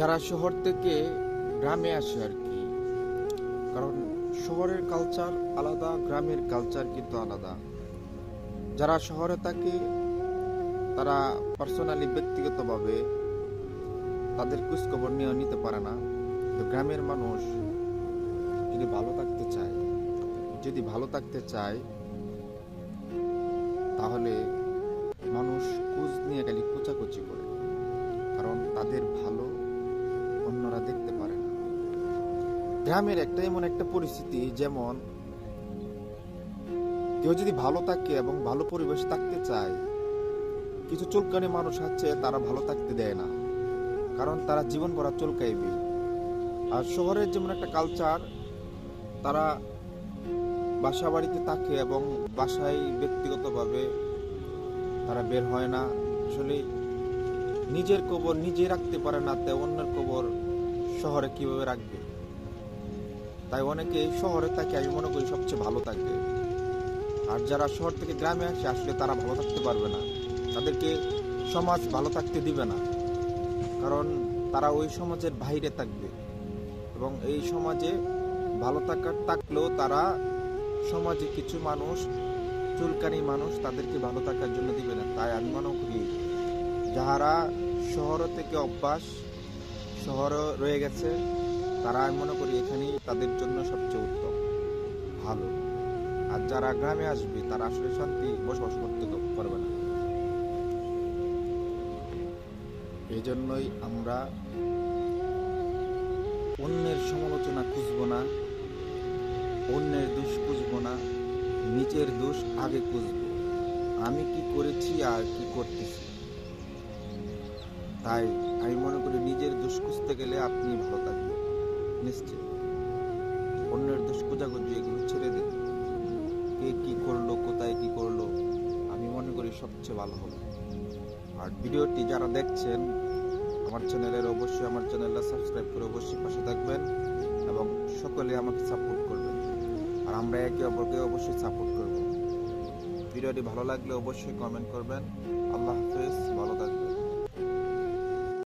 যারা শহর থেকে গ্রামে আসে আর কি, কারণ শহরের কালচার আলাদা, গ্রামের কালচার কিন্তু আলাদা। যারা শহরে থাকে তারা পার্সোনালি ব্যক্তিগতভাবে তাদের খোঁজখবর নিয়ে নিতে পারে না। তো গ্রামের মানুষ যদি ভালো থাকতে চায় তাহলে মানুষ খোঁজ নিয়ে গেলে কোচাকুচি করে, কারণ তাদের ভালো অন্যরা দেখতে পারে না। গ্রামের একটা এমন একটা পরিস্থিতি, যেমন কেউ যদি ভালো থাকে এবং ভালো পরিবেশ থাকতে চায়, কিছু চুলকানি মানুষ আছে তারা ভালো থাকতে দেয় না, কারণ তারা জীবন ভরা চুলকাইবে। আর শহরের যেমন একটা কালচার, তারা বাসা বাড়িতে থাকে এবং বাসায় ব্যক্তিগতভাবে তারা বের হয় না। আসলে নিজের কবর নিজে রাখতে পারে না, তাই অন্যের কবর শহরে কিভাবে রাখবে? তাই অনেকে শহরে থাকে, আমি মনে করি সবচেয়ে ভালো থাকে। আর যারা শহর থেকে গ্রামে আসে, আসলে তারা ভালো থাকতে পারবে না, তাদেরকে সমাজ ভালো থাকতে দিবে না, কারণ তারা ওই সমাজের বাইরে থাকবে। এবং এই সমাজে ভালো থাকলেও তারা সমাজে কিছু মানুষ, চুলকানি মানুষ, তাদেরকে ভালো থাকার জন্য দিবে না। তাই আমি মনে করি যারা শহর থেকে অভ্যাস, শহরে রয়ে গেছে, তারা আমি মনে করি এখানেই তাদের জন্য সবচেয়ে উত্তম, ভালো। আর যারা গ্রামে আসবে তারা আসলে শান্তি বসবাস করতে পারবে না। এই জন্যই আমরা অন্যের সমালোচনা খুঁজবো না, অন্যের দোষ খুঁজবো না, নিজের দোষ আগে খুঁজবো, আমি কি করেছি আর কি করতেছি। তাই আমি মনে করি নিজের দোষ খুঁজতে গেলে আপনি ভালো থাকবেন নিশ্চিত। অন্যের দোষ খোঁজাখুঁজি এগুলো ছেড়ে দিন। কে কি করলো, কোথায় কি করলো, আমি মনে করি সবচেয়ে ভালো হবে। আর ভিডিওটি যারা দেখছেন আমার চ্যানেলের, অবশ্যই আমার চ্যানেলটা সাবস্ক্রাইব করে অবশ্যই পাশে থাকবেন এবং সকলে আমাকে সাপোর্ট করবেন। আর আমরা একে অপরকে অবশ্যই সাপোর্ট করব। ভিডিওটি ভালো লাগলে অবশ্যই কমেন্ট করবেন। আল্লাহ হাফেজ।